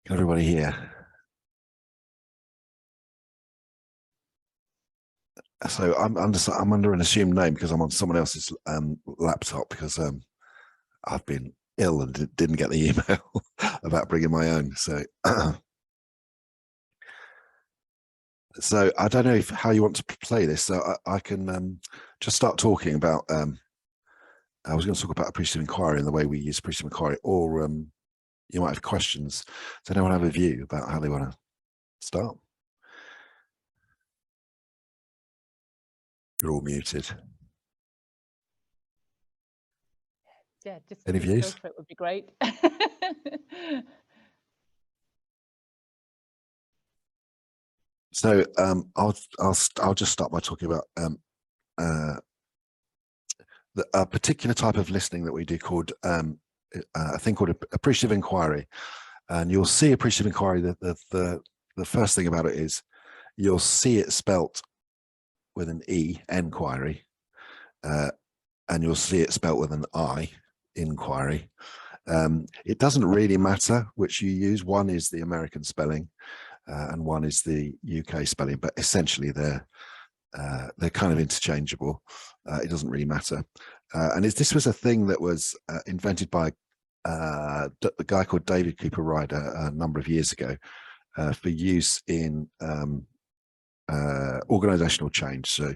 Can everybody hear? So I'm under an assumed name because I'm on someone else's laptop because I've been ill and didn't get the email about bringing my own. So so I don't know how you want to play this. So I can just start talking about. I was going to talk about appreciative inquiry and the way we use appreciative inquiry, or you might have questions. Does anyone have a view about how they want to start? You're all muted. Yeah, just any views? Go for it would be great. So I'll just start by talking about a particular type of listening that we do called a thing called appreciative inquiry. And you'll see appreciative inquiry. The first thing about it is you'll see it spelt with an E, enquiry, and you'll see it spelt with an I, inquiry. It doesn't really matter which you use. One is the American spelling, and one is the UK spelling, but essentially they're kind of interchangeable. It doesn't really matter. And this was a thing that was invented by a guy called David Cooper Ryder a number of years ago for use in organizational change. So,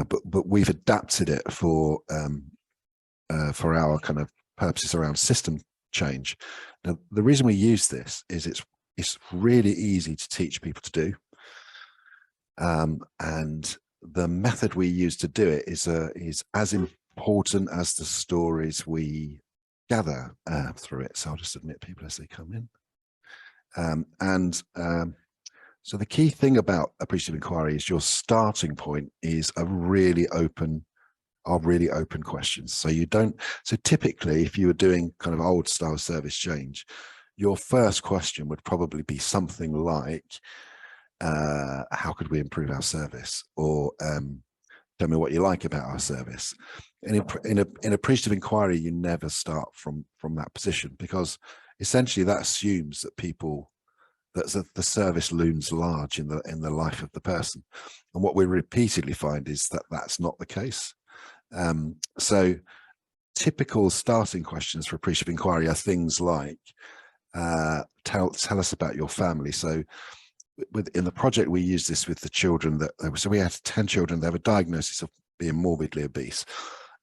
but we've adapted it for our kind of purposes around system change. Now, the reason we use this is it's really easy to teach people to do. And the method we use to do it is as important as the stories we gather through it. So I'll just admit people as they come in. So the key thing about appreciative inquiry is your starting point is really open questions. So so typically if you were doing kind of old style service change, your first question would probably be something like, how could we improve our service? Or tell me what you like about our service. And in appreciative inquiry, you never start from that position, because essentially that assumes that the service looms large in the life of the person. And what we repeatedly find is that that's not the case. So typical starting questions for appreciative inquiry are things like, tell us about your family. So in the project, we use this with the children so we had 10 children. They have a diagnosis of being morbidly obese,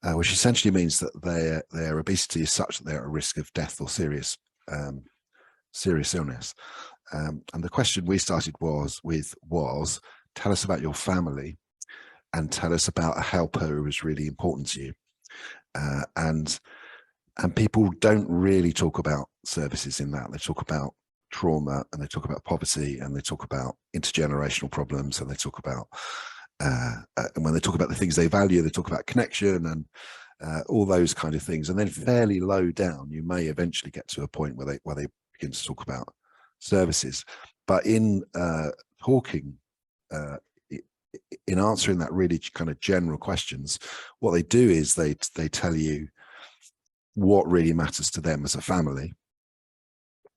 which essentially means that their obesity is such that they're at risk of death or serious illness. And the question we started was tell us about your family and tell us about a helper who was really important to you. And people don't really talk about services in that. They talk about trauma, and they talk about poverty, and they talk about intergenerational problems, and they talk about and when they talk about the things they value, they talk about connection and all those kind of things. And then fairly low down, you may eventually get to a point where they begin to talk about services. But in talking, in answering that really kind of general questions, what they do is they tell you what really matters to them as a family.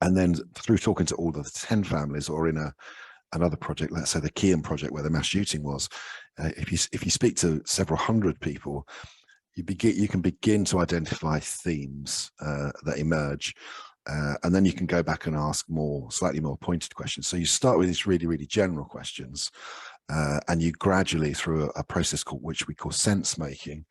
And then through talking to all the 10 families, or in another project, let's say the Kean project where the mass shooting was, if you speak to several hundred people, you can begin to identify themes that emerge. And then you can go back and ask slightly more pointed questions. So you start with these really, really general questions, and you gradually, through a process which we call sense making,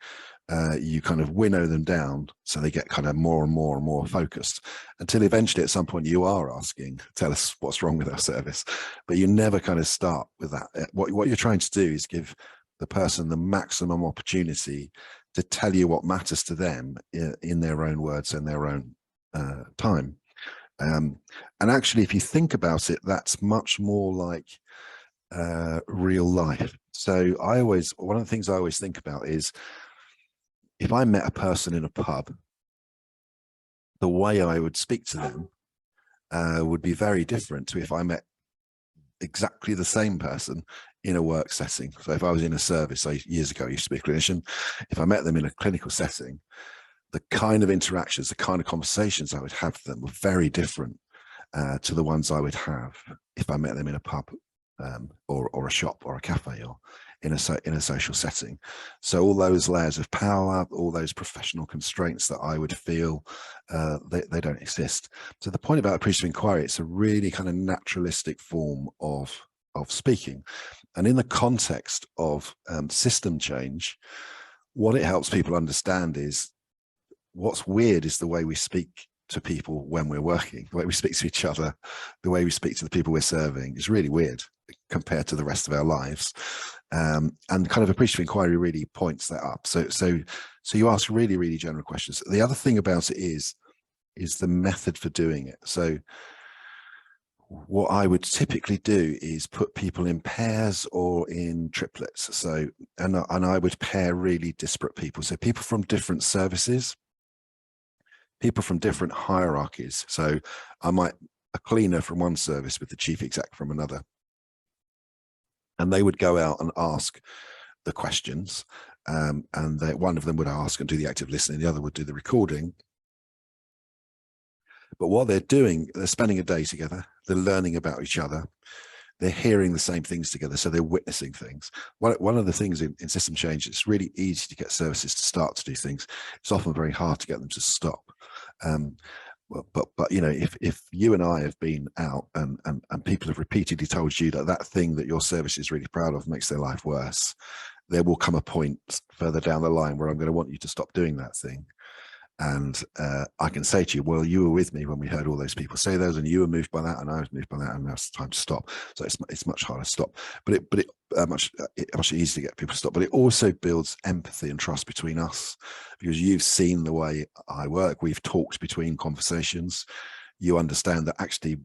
you kind of winnow them down so they get kind of more and more and more focused, until eventually at some point you are asking, tell us what's wrong with our service. But you never kind of start with that. What you're trying to do is give the person the maximum opportunity to tell you what matters to them in their own words and their own time. And actually, if you think about it, that's much more like real life. So one of the things I always think about is, if I met a person in a pub, the way I would speak to them would be very different to if I met exactly the same person in a work setting. So if I was in a service, years ago I used to be a clinician, if I met them in a clinical setting, the kind of interactions, the kind of conversations I would have with them were very different. to the ones I would have if I met them in a pub, or a shop or a cafe, or in a social setting. So all those layers of power, all those professional constraints that I would feel, they don't exist. So the point about appreciative inquiry, it's a really kind of naturalistic form of speaking. And in the context of system change, what it helps people understand is what's weird is the way we speak to people when we're working, the way we speak to each other, the way we speak to the people we're serving is really weird compared to the rest of our lives. And kind of appreciative inquiry really points that up. So you ask really, really general questions. The other thing about it is the method for doing it. So what I would typically do is put people in pairs or in triplets. So, and I would pair really disparate people. So people from different services, people from different hierarchies. So I might a cleaner from one service with the chief exec from another. And they would go out and ask the questions. And one of them would ask and do the active listening, the other would do the recording. But what they're doing, they're spending a day together, they're learning about each other, they're hearing the same things together, so they're witnessing things. One of the things in system change, it's really easy to get services to start to do things. It's often very hard to get them to stop. But you know, if you and I have been out and people have repeatedly told you that thing that your service is really proud of makes their life worse, there will come a point further down the line where I'm going to want you to stop doing that thing. And I can say to you, well, you were with me when we heard all those people say those, and you were moved by that, and I was moved by that, and now it's time to stop. So it's much harder to stop, but it much easier to get people to stop. But it also builds empathy and trust between us, because you've seen the way I work. We've talked between conversations. You understand that actually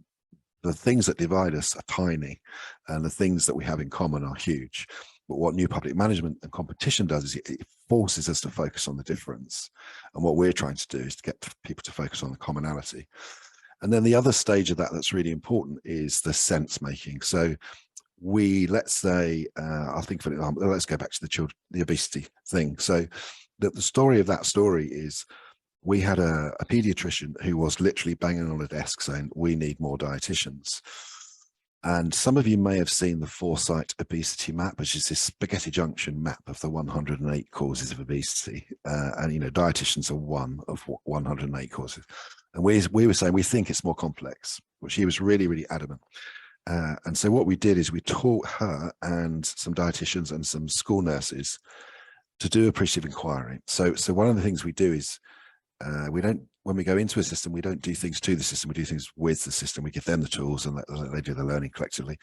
the things that divide us are tiny, and the things that we have in common are huge. But what new public management and competition does is it forces us to focus on the difference. And what we're trying to do is to get people to focus on the commonality. And then the other stage of that that's really important is the sense making. So let's say, I'll think of an example. Let's go back to the obesity thing. So the story of that story is we had a pediatrician who was literally banging on a desk saying, we need more dietitians. And some of you may have seen the Foresight obesity map, which is this spaghetti junction map of the 108 causes of obesity. And, you know, dietitians are one of 108 causes. And we were saying, we think it's more complex, which he was really, really adamant. And so what we did is we taught her and some dietitians and some school nurses to do appreciative inquiry. So one of the things we do is when we go into a system, we don't do things to the system, we do things with the system. We give them the tools and they do the learning collectively.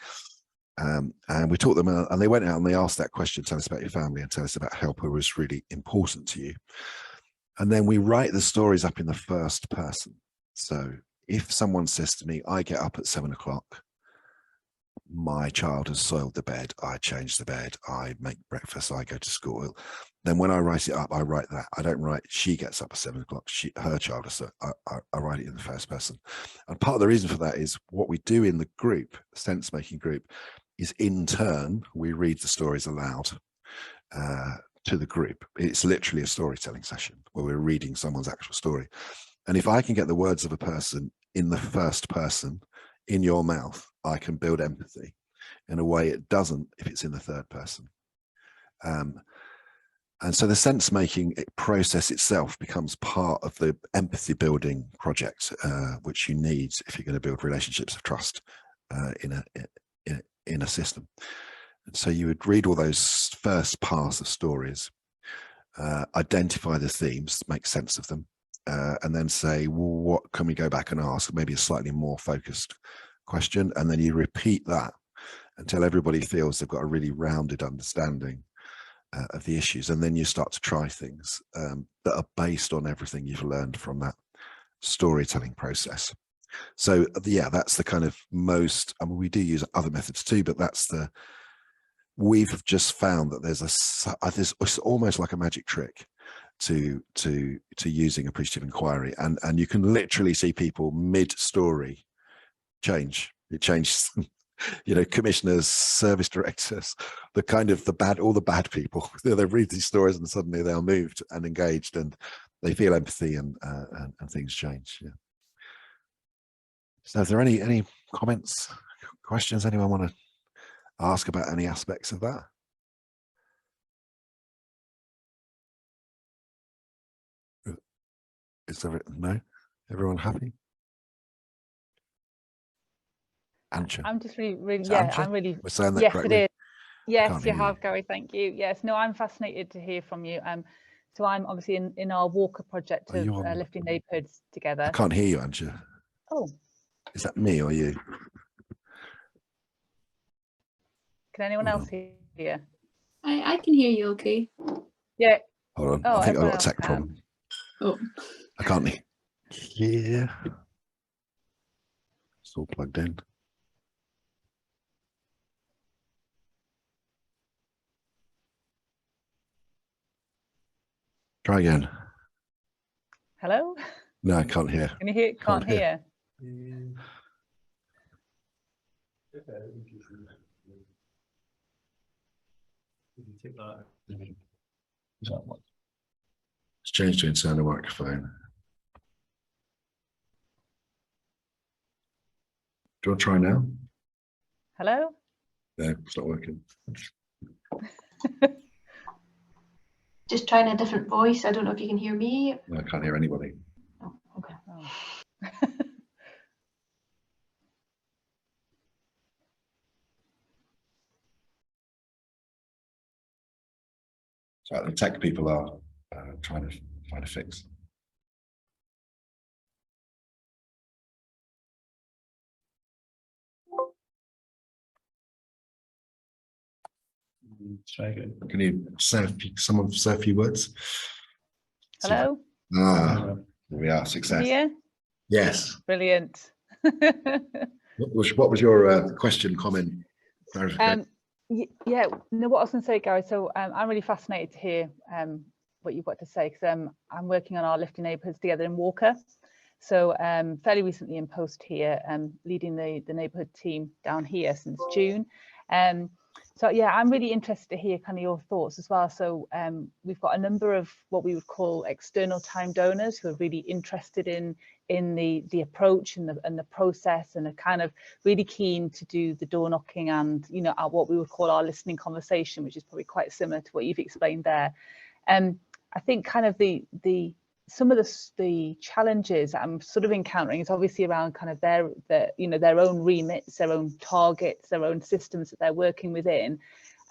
And we taught them, and they went out and they asked that question, tell us about your family and tell us about help who was really important to you. And then we write the stories up in the first person. So if someone says to me, I get up at 7 o'clock, my child has soiled the bed, I change the bed, I make breakfast, I go to school. Then when I write it up, I write that. I don't write she gets up at 7 o'clock, her child is, I write it in the first person. And part of the reason for that is what we do in the group, sense making group, is in turn we read the stories aloud to the group. It's literally a storytelling session where we're reading someone's actual story. And if I can get the words of a person in the first person in your mouth, I can build empathy in a way it doesn't if it's in the third person. And so the sense making process itself becomes part of the empathy building project, which you need if you're going to build relationships of trust in a system. And so you would read all those first parts of stories, identify the themes, make sense of them, and then say, well, what can we go back and ask? Maybe a slightly more focused question. And then you repeat that until everybody feels they've got a really rounded understanding of the issues. And then you start to try things that are based on everything you've learned from that storytelling process. So yeah, that's the kind of most, I mean, we do use other methods too, but we've just found that there's it's almost like a magic trick to using appreciative inquiry, and you can literally see people mid-story change. It changes, you know, commissioners, service directors, all the bad people. They read these stories and suddenly they're moved and engaged, and they feel empathy, and things change. Yeah. So is there any comments, questions anyone want to ask about any aspects of that? Is there, no? Everyone happy? Antje. I'm just really, Is yeah, Antje? I'm really, We're saying that yes, correctly? it is. Yes, can't you hear you. have, Gary, thank you. Yes, no, I'm fascinated to hear from you. So I'm obviously in our Walker project Are of you on? lifting neighbourhoods together. I can't hear you, Antje. Oh, Is that me or you? can anyone Hold else on. hear? I can hear you okay. Yeah. Hold on. Oh, I think I've everyone got a else tech can. problem. Oh, I can't hear. It's all plugged in. Try again. Hello? No, I can't hear. Can you hear? Can't hear. It's changed to internal microphone. Do you want to try now? Hello? No, it's not working. just trying a different voice. I don't know if you can hear me. No, I can't hear anybody. Oh, okay. Oh. So the tech people are trying to fix. Try again. Can you someone say a few words? Hello? There we are. Success. Here? Yes. Brilliant. What was your question, comment, clarification? Yeah, no, what I was going to say, Gary, so I'm really fascinated to hear what you've got to say, because I'm working on our lifting neighbourhoods together in Walker. So fairly recently in post here, leading the neighbourhood team down here since June. So yeah, I'm really interested to hear kind of your thoughts as well. So we've got a number of what we would call external time donors who are really interested in the approach and the process, and are kind of really keen to do the door knocking and, you know, what we would call our listening conversation, which is probably quite similar to what you've explained there. I think kind of some of the challenges I'm sort of encountering is obviously around kind of their own remits, their own targets, their own systems that they're working within,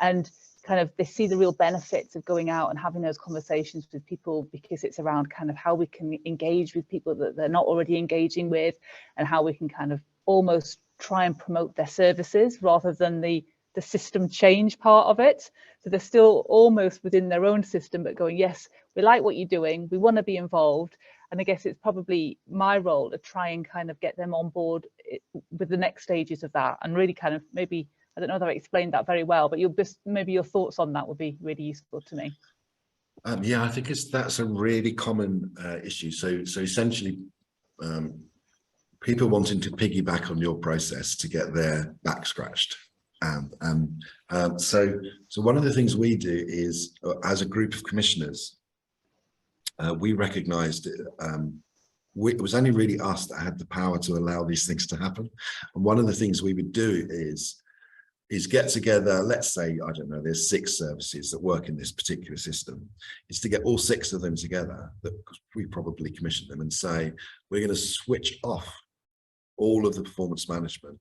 and kind of they see the real benefits of going out and having those conversations with people, because it's around kind of how we can engage with people that they're not already engaging with, and how we can kind of almost try and promote their services rather than the system change part of it. So they're still almost within their own system, but going, yes, we like what you're doing, we want to be involved. And I guess it's probably my role to try and kind of get them on board with the next stages of that, and really kind of maybe, I don't know if I explained that very well, but maybe your thoughts on that would be really useful to me. Yeah, I think that's a really common issue. So essentially, people wanting to piggyback on your process to get their back scratched. So one of the things we do is, as a group of commissioners, we recognised it was only really us that had the power to allow these things to happen. And one of the things we would do is get together, let's say, I don't know, there's 6 services that work in this particular system, is to get all 6 of them together, that we probably commission them, and say, we're going to switch off all of the performance management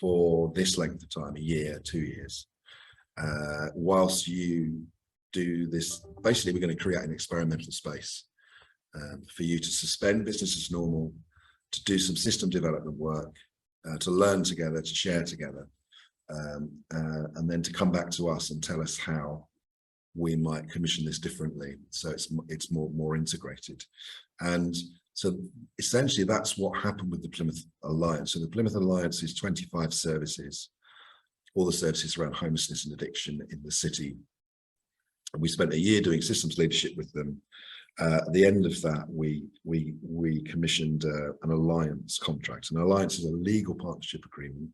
for this length of time, a year, 2 years, whilst you do this. Basically, we're going to create an experimental space for you to suspend business as normal, to do some system development work, to learn together, to share together, and then to come back to us and tell us how we might commission this differently, so it's more integrated. And so essentially that's what happened with the Plymouth Alliance. So the Plymouth Alliance is 25 services, all the services around homelessness and addiction in the city. And we spent a year doing systems leadership with them. At the end of that, we commissioned an alliance contract. An alliance is a legal partnership agreement.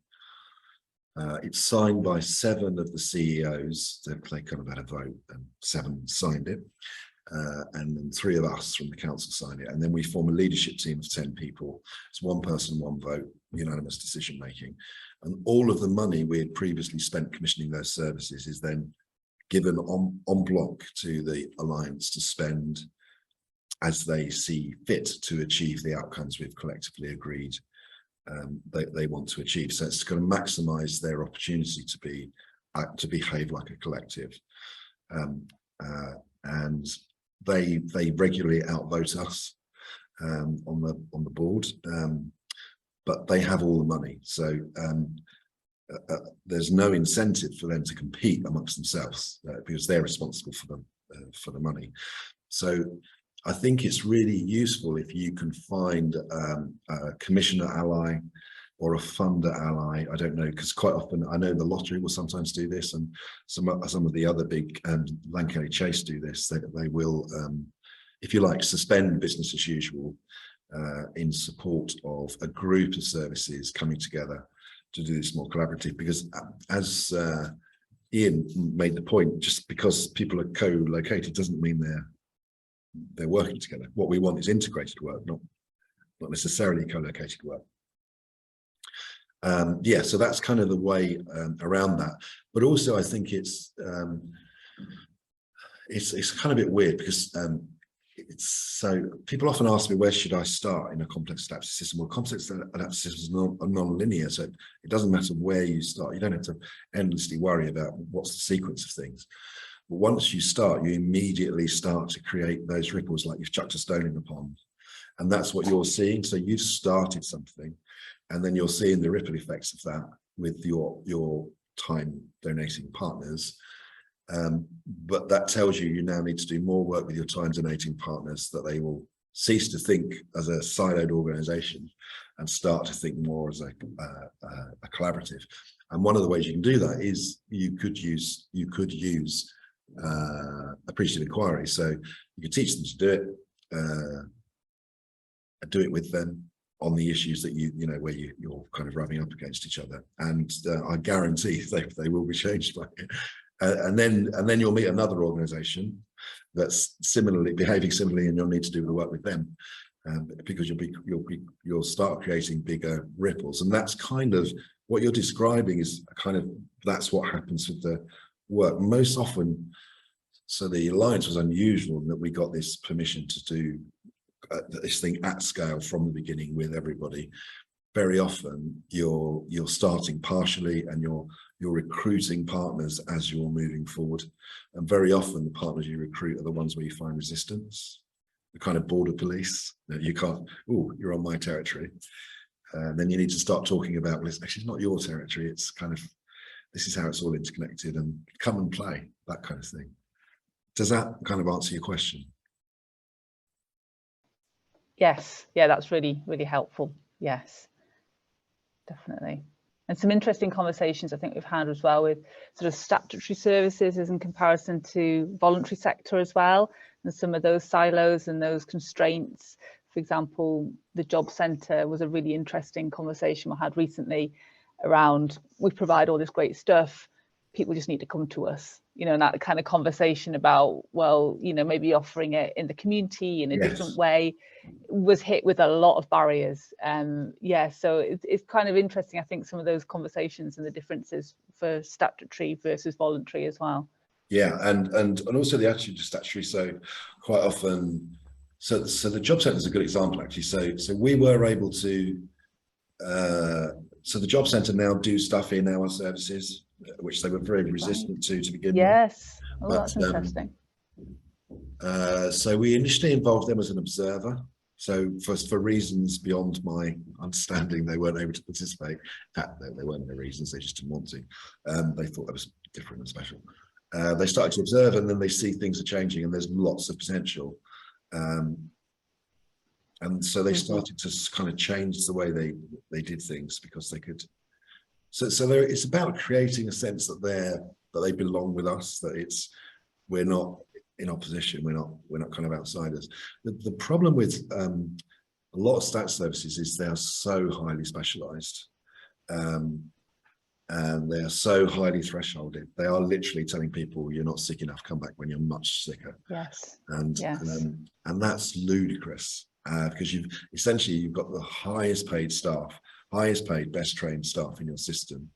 It's signed by 7 of the CEOs. They kind of had a vote, and 7 signed it. and then 3 of us from the council sign it, and then we form a leadership team of 10 people. It's 1 person, 1 vote, unanimous decision making, and all of the money we had previously spent commissioning those services is then given en bloc to the Alliance to spend as they see fit to achieve the outcomes we've collectively agreed they want to achieve. So it's going to maximise their opportunity to behave like a collective, and they regularly outvote us on the board, but they have all the money, so there's no incentive for them to compete amongst themselves because they're responsible for the money. So I think it's really useful if you can find a commissioner ally or a funder ally. I don't know, because quite often I know the lottery will sometimes do this, and some of the other big Lancaster Chase do this. They will, if you like, suspend business as usual in support of a group of services coming together to do this more collaborative. Because as Ian made the point, just because people are co-located doesn't mean they're working together. What we want is integrated work, not necessarily co-located work. Yeah, so that's kind of the way around that. But also I think it's kind of a bit weird because so people often ask me, where should I start in a complex adaptive system? Well, complex adaptive systems are non-linear, so it doesn't matter where you start. You don't have to endlessly worry about what's the sequence of things. But once you start, you immediately start to create those ripples, like you've chucked a stone in the pond. And that's what you're seeing. So you've started something, and then you're seeing the ripple effects of that with your time donating partners. But that tells you now need to do more work with your time donating partners, that they will cease to think as a siloed organization and start to think more as a collaborative. And one of the ways you can do that is you could use appreciative inquiry. So you could teach them to do it with them on the issues that where you're kind of rubbing up against each other, and I guarantee they will be changed by it. And then you'll meet another organisation that's behaving similarly, and you'll need to do the work with them, because you'll start creating bigger ripples. And that's kind of what you're describing is that's what happens with the work most often. So the Alliance was unusual in that we got this permission to do this thing at scale from the beginning with everybody. Very often you're starting partially, and you're recruiting partners as you're moving forward, and very often the partners you recruit are the ones where you find resistance, the kind of border police that you can't, oh, you're on my territory, and then you need to start talking about, well, it's actually not your territory, it's kind of, this is how it's all interconnected, and come and play, that kind of thing. Does that kind of answer your question? Yes, yeah, that's really, really helpful. Yes, definitely. And some interesting conversations I think we've had as well with sort of statutory services as in comparison to voluntary sector as well, and some of those silos and those constraints. For example, the job centre was a really interesting conversation we had recently around, we provide all this great stuff, people just need to come to us, and that kind of conversation about, well, maybe offering it in the community in a different way was hit with a lot of barriers. Yeah, so it's kind of interesting, I think, some of those conversations and the differences for statutory versus voluntary as well. Yeah, and also the attitude to statutory. So quite often, so the job centre is a good example actually. So we were able to, so the job centre now do stuff in our services, which they were very resistant to begin with. Yes, oh, that's interesting. So we initially involved them as an observer. So for reasons beyond my understanding, they weren't able to participate. There weren't no reasons, they just didn't want to. They thought that was different and special. They started to observe, and then they see things are changing and there's lots of potential. And so they started to kind of change the way they did things, because they could. So it's about creating a sense that they belong with us, that we're not in opposition, we're not kind of outsiders. The problem with a lot of stats services is they are so highly specialized, and and they are so highly thresholded. They are literally telling people you're not sick enough, come back when you're much sicker. Yes. And Yes. And that's ludicrous, because you've got the highest paid staff, highest paid, best trained staff in your system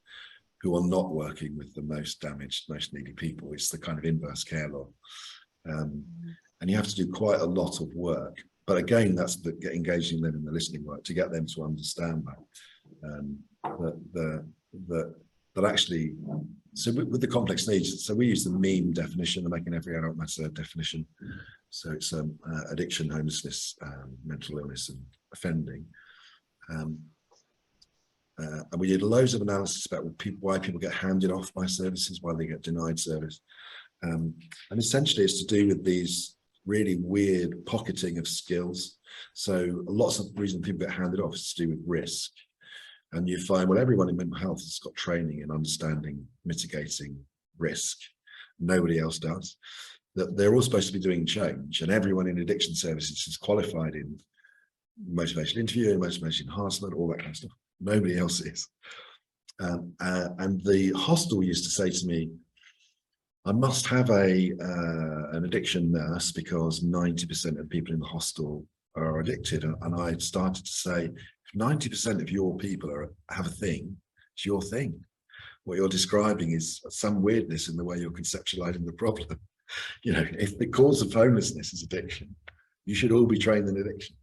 who are not working with the most damaged, most needy people. It's the kind of inverse care law. And you have to do quite a lot of work. But again, that's engaging them in the listening work to get them to understand that actually, so with the complex needs, so we use the MEME definition, the Making Every Adult Matter definition. So it's addiction, homelessness, mental illness and offending. And we did loads of analysis about why people get handed off by services, why they get denied service. And essentially it's to do with these really weird pocketing of skills. So lots of the reason people get handed off is to do with risk. And you find, well, everyone in mental health has got training in understanding, mitigating risk. Nobody else does. That they're all supposed to be doing change, and everyone in addiction services is qualified in motivational interviewing, motivation enhancement, all that kind of stuff. Nobody else is. And the hostel used to say to me, I must have an addiction nurse because 90% of people in the hostel are addicted. And I started to say, if 90% of your people have a thing, it's your thing. What you're describing is some weirdness in the way you're conceptualizing the problem. You know, if the cause of homelessness is addiction, you should all be trained in addiction.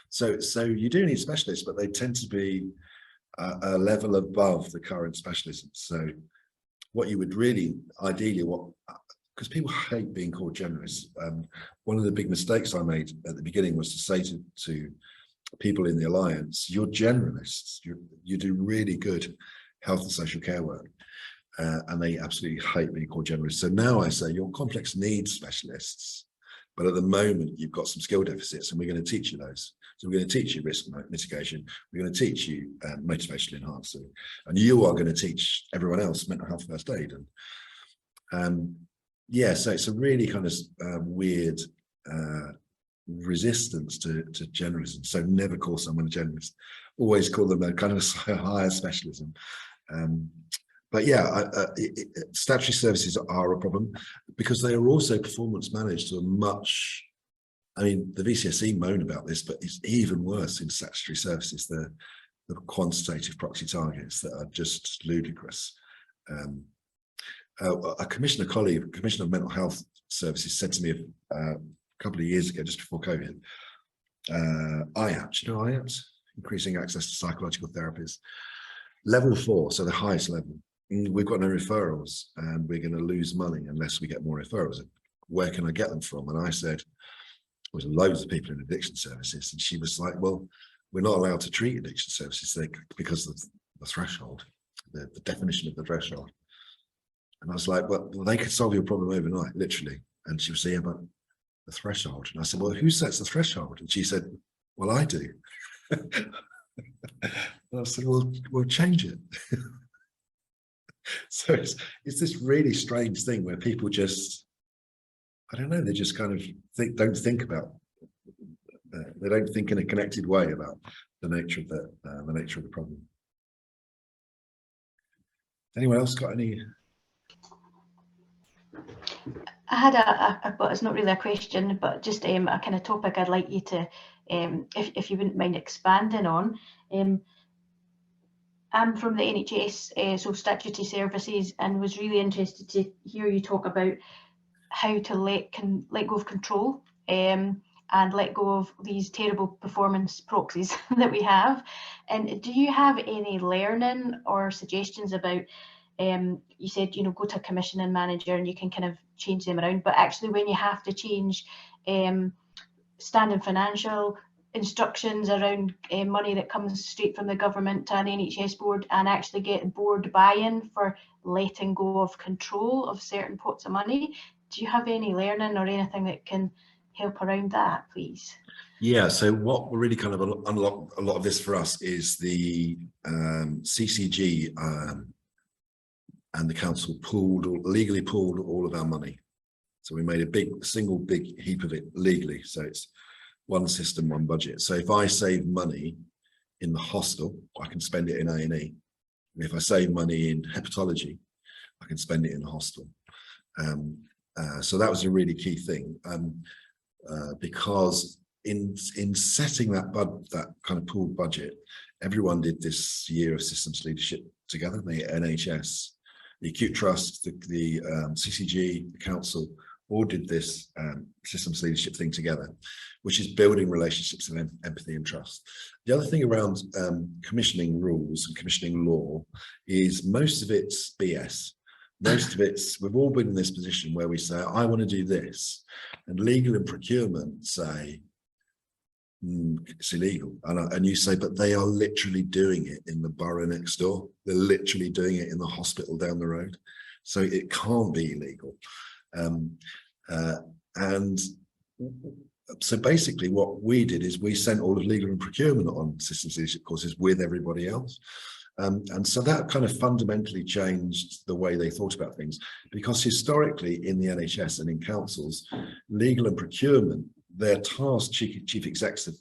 So you do need specialists, but they tend to be a level above the current specialisms. So what you would really, ideally, because people hate being called generalists. One of the big mistakes I made at the beginning was to say to people in the Alliance, you're generalists, you do really good health and social care work. And they absolutely hate being called generalists. So now I say you're complex needs specialists, but at the moment you've got some skill deficits and we're going to teach you those. So we're going to teach you risk mitigation, we're going to teach you motivational enhancement, and you are going to teach everyone else mental health first aid. And yeah, so it's a really kind of weird resistance to generalism. So never call someone a generalist, always call them a kind of higher specialism. But yeah, statutory services are a problem because they are also performance managed to a much, I mean, the VCSE moan about this, but it's even worse in statutory services, the quantitative proxy targets that are just ludicrous. A commissioner colleague, Commissioner of Mental Health Services, said to me a couple of years ago, just before COVID, IAPS, you know IAPS? Increasing access to psychological therapies. Level 4, so the highest level. We've got no referrals and we're going to lose money unless we get more referrals. Where can I get them from? And I said, there's loads of people in addiction services. And she was like, well, we're not allowed to treat addiction services because of the threshold, the definition of the threshold. And I was like, well, they could solve your problem overnight, literally. And she was saying about the threshold. And I said, well, who sets the threshold? And she said, well, I do. And I said, well, we'll change it. So it's this really strange thing where people just, I don't know, they just kind of don't think about, they don't think in a connected way about the nature of the problem. Anyone else got any? I had but it's not really a question, but just a kind of topic I'd like you to, if you wouldn't mind expanding on. I'm from the NHS, so statutory services, and was really interested to hear you talk about how to let go of control and let go of these terrible performance proxies that we have. And do you have any learning or suggestions about, you said, you know, go to a commissioning manager and you can kind of change them around, but actually when you have to change standard financial instructions around money that comes straight from the government to an NHS board and actually get board buy-in for letting go of control of certain pots of money, do you have any learning or anything that can help around that, please? Yeah, so what will really kind of unlock a lot of this for us is the CCG and the council legally pooled all of our money. So we made a single big heap of it legally. So it's one system, one budget. So if I save money in the hostel, I can spend it in A&E If I save money in hepatology, I can spend it in the hospital. So that was a really key thing, because in setting that kind of pooled budget, everyone did this year of systems leadership together. The NHS, the Acute Trust, the CCG, the council, all did this systems leadership thing together, which is building relationships of empathy and trust. The other thing around commissioning rules and commissioning law is most of it's BS. Most of it's, we've all been in this position where we say, I want to do this, and legal and procurement say, it's illegal. And you say, but they are literally doing it in the borough next door. They're literally doing it in the hospital down the road. So it can't be illegal. And so basically what we did is we sent all of legal and procurement on systems leadership courses with everybody else. And so that kind of fundamentally changed the way they thought about things, because historically in the NHS and in councils, legal and procurement, their task chief execs have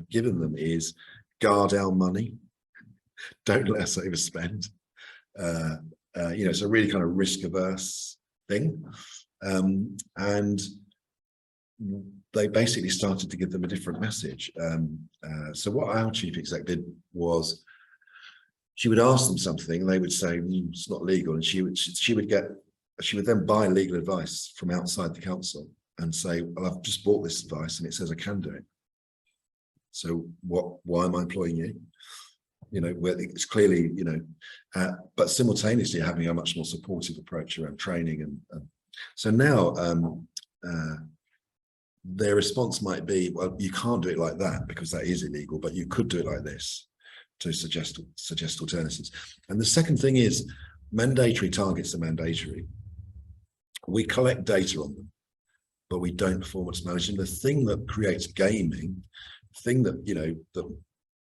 given them is guard our money, don't let us overspend. You know, it's a really kind of risk averse thing. And they basically started to give them a different message. So what our chief exec did was, she would ask them something and they would say, it's not legal. And she would then buy legal advice from outside the council and say, well, I've just bought this advice and it says I can do it. So why am I employing you? You know, where it's clearly, you know, but simultaneously having a much more supportive approach around training. And so now their response might be, well, you can't do it like that because that is illegal, but you could do it like this, to suggest alternatives. And the second thing is, mandatory targets are mandatory. We collect data on them, but we don't performance manage them. The thing that creates gaming, the thing that, you know, that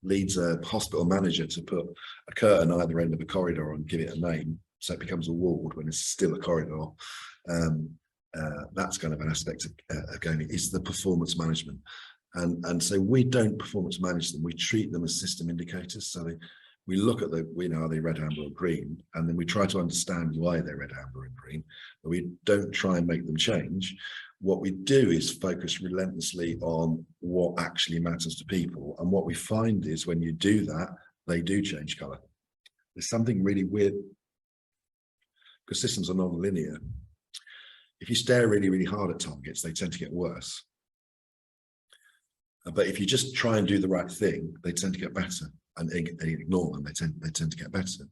leads a hospital manager to put a curtain either end of a corridor and give it a name, so it becomes a ward when it's still a corridor. That's kind of an aspect of gaming, is the performance management. And so we don't performance manage them. We treat them as system indicators. So we look at are they red, amber, or green, and then we try to understand why they're red, amber, and green. But we don't try and make them change. What we do is focus relentlessly on what actually matters to people. And what we find is when you do that, they do change colour. There's something really weird, because systems are non-linear. If you stare really, really hard at targets, they tend to get worse. But if you just try and do the right thing, they tend to get better, and ignore them, they tend to get better.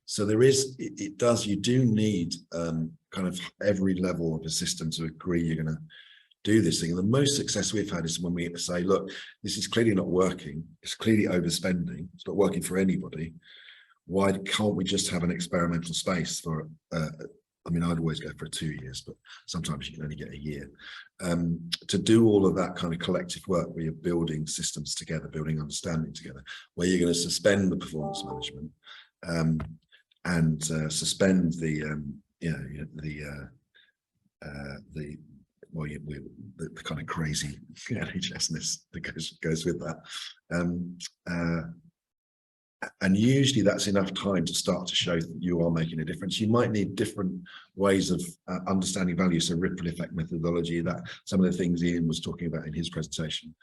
So there is, you do need kind of every level of a system to agree you're going to do this thing. And the most success we've had is when we say, look, this is clearly not working. It's clearly overspending. It's not working for anybody. Why can't we just have an experimental space for, I mean, I'd always go for 2 years, but sometimes you can only get a year, to do all of that kind of collective work where you're building systems together, building understanding together, where you're going to suspend the performance management and suspend the kind of crazy NHS-ness that goes with that. And usually that's enough time to start to show that you are making a difference. You might need different ways of understanding value, so ripple effect methodology, that some of the things Ian was talking about in his presentation,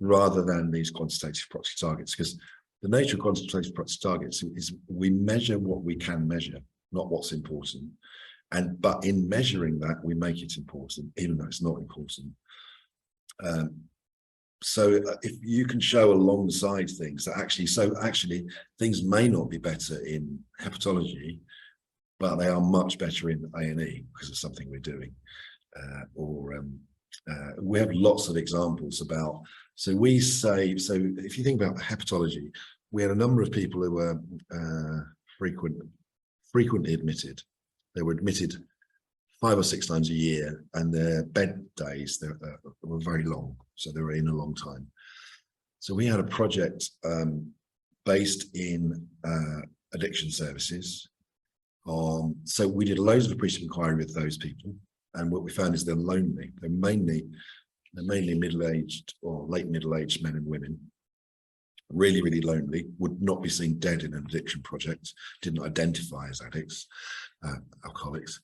rather than these quantitative proxy targets, because the nature of quantitative proxy targets is we measure what we can measure, not what's important. But in measuring that, we make it important, even though it's not important. So if you can show alongside things that actually things may not be better in hepatology, but they are much better in A&E because of something we're doing. We have lots of examples about, so if you think about hepatology, we had a number of people who were frequently admitted. They were admitted 5 or 6 times a year, and their bed days were very long, so they were in a long time. So we had a project based in addiction services. So we did loads of appreciative inquiry with those people, and what we found is they're lonely. They're mainly middle-aged or late middle-aged men and women, really, really lonely, would not be seen dead in an addiction project, didn't identify as addicts, alcoholics.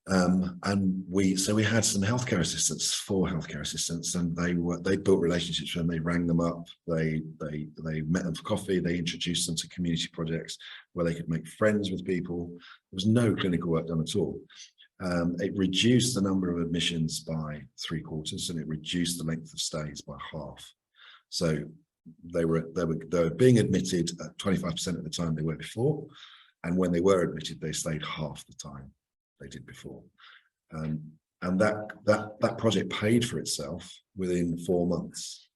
And we had some healthcare assistants, 4 healthcare assistants, and they built relationships with them. They rang them up, they met them for coffee, they introduced them to community projects where they could make friends with people. There was no clinical work done at all. It reduced the number of admissions by 3/4, and it reduced the length of stays by half. So they were being admitted at 25% of the time they were before, and when they were admitted, they stayed half the time they did before. And that project paid for itself within 4 months,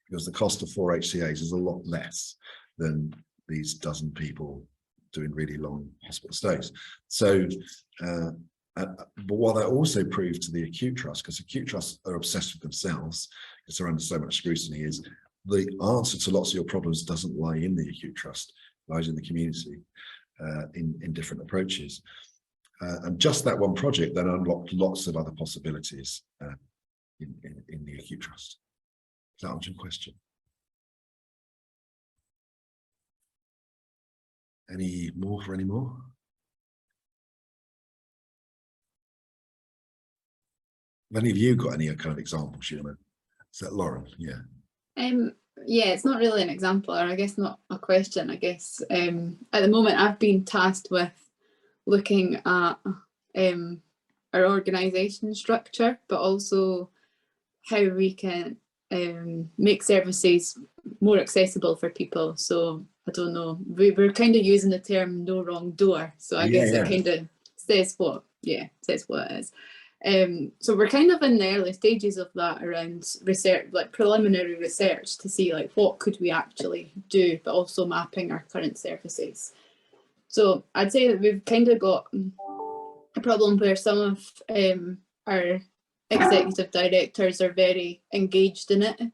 because the cost of 4 HCAs is a lot less than these dozen people doing really long hospital stays. So, but what that also proved to the acute trust, because acute trusts are obsessed with themselves because they're under so much scrutiny, is the answer to lots of your problems doesn't lie in the acute trust, it lies in the community, in different approaches. And just that one project then unlocked lots of other possibilities in the acute trust. Does that answer your question? Any more? Have any of you got any kind of examples, Sheila? Is that Lauren? Yeah. Yeah, it's not really an example, or I guess not a question. I guess at the moment I've been tasked with looking at our organisation structure, but also how we can make services more accessible for people. So I don't know, we're kind of using the term "no wrong door," so I guess it kind of says what it is. So we're kind of in the early stages of that around research, like preliminary research, to see like what could we actually do, but also mapping our current services. So I'd say that we've kind of got a problem where some of our executive directors are very engaged in it,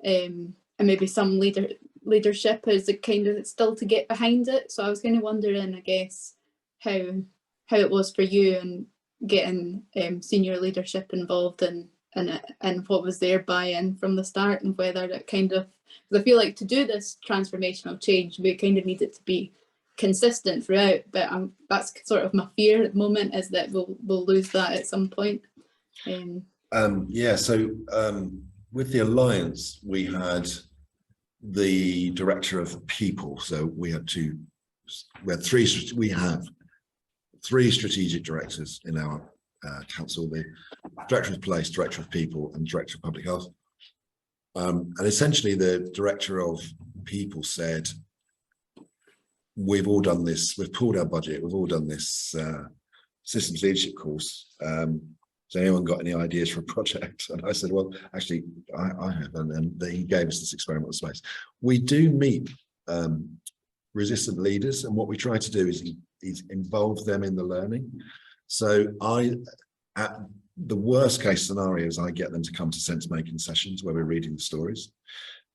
and maybe some leadership is kind of still to get behind it. So I was kind of wondering, I guess, how it was for you and getting senior leadership involved in it, and what was their buy-in from the start, and whether it kind of, because I feel like to do this transformational change, we kind of need it to be consistent throughout, but that's sort of my fear at the moment, is that we'll lose that at some point. Yeah, so with the Alliance, we had the director of people, so we have three strategic directors in our council: the director of police, director of people, and director of public health. And essentially the director of people said, we've all done this, we've pulled our budget, we've all done this systems leadership course. Has anyone got any ideas for a project? And I said, well, actually, I have. And he gave us this experimental space. We do meet resistant leaders, and what we try to do is involve them in the learning. So at the worst case scenarios, I get them to come to sense making sessions where we're reading the stories.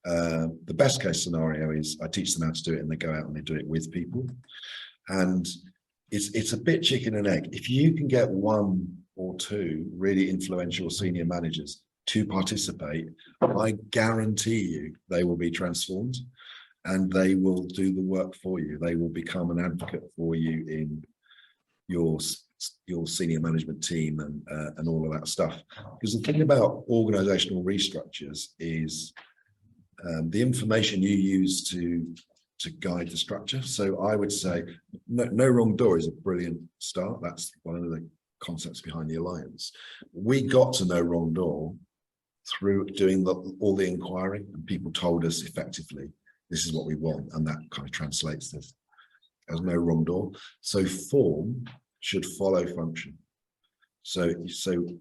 The best case scenario is I teach them how to do it, and they go out and they do it with people. And it's a bit chicken and egg. If you can get 1 or 2 really influential senior managers to participate, I guarantee you they will be transformed, and they will do the work for you. They will become an advocate for you in your senior management team and all of that stuff. Because the thing about organizational restructures is the information you use to guide the structure. So I would say no wrong door is a brilliant start. That's one of the concepts behind the Alliance. We got to no wrong door through doing all the inquiry, and people told us effectively, this is what we want, and that kind of translates this as no wrong door. So form should follow function. So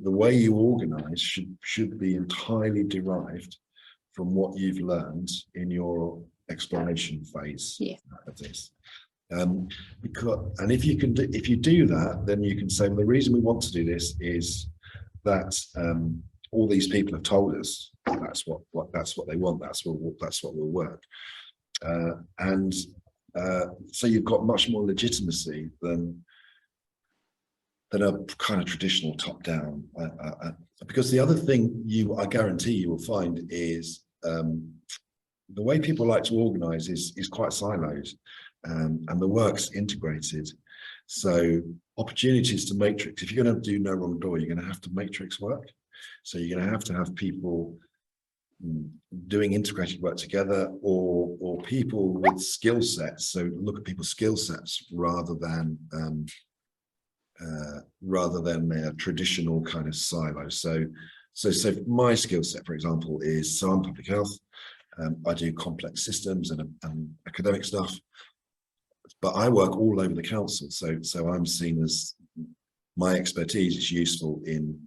the way you organize should be entirely derived from what you've learned in your exploration phase of this. And if you do that, then you can say, well, the reason we want to do this is that all these people have told us that's what they want. That's what will work. So you've got much more legitimacy than a kind of traditional top-down. Because the other thing I guarantee you will find is the way people like to organise is quite siloed, and the work's integrated. So opportunities to matrix. If you're going to do no wrong door, you're going to have to matrix work. So you're going to have people doing integrated work together, or people with skill sets. So look at people's skill sets rather than their traditional kind of silo. So my skill set, for example, is, so I'm public health. I do complex systems and academic stuff, but I work all over the council. So I'm seen as, my expertise is useful in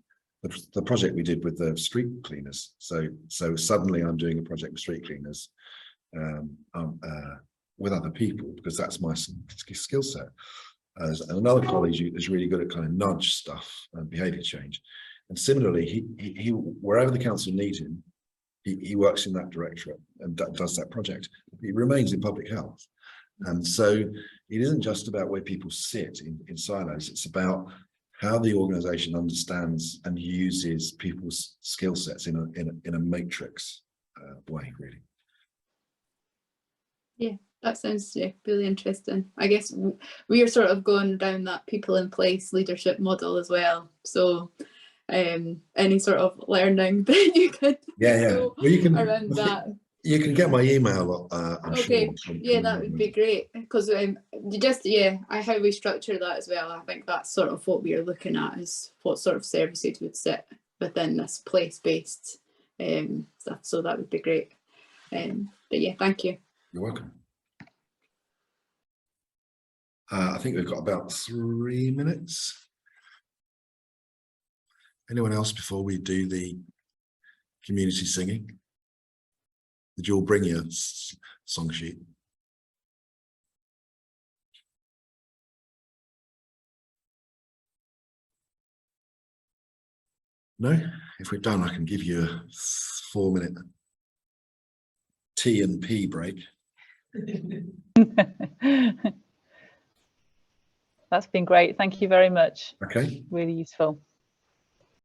the project we did with the street cleaners. So suddenly I'm doing a project with street cleaners with other people, because that's my skill set. And another colleague is really good at kind of nudge stuff and behaviour change. And similarly, he wherever the council needs him, he works in that directorate and does that project. He remains in public health. And so it isn't just about where people sit in silos, it's about how the organisation understands and uses people's skill sets in a matrix way, really. Yeah, that sounds really interesting. I guess we are sort of going down that people in place leadership model as well. So any sort of learning that you could do well, you can, around that. You can get my email. I'm okay, sure. Yeah, that would be great, because how we structure that as well. I think that's sort of what we are looking at, is what sort of services would sit within this place-based stuff. So that would be great. But yeah, thank you. You're welcome. I think we've got about 3 minutes. Anyone else before we do the community singing? Did you all bring your song sheet? No? If we're done, I can give you a 4-minute T&P break. That's been great. Thank you very much. Okay. Really useful.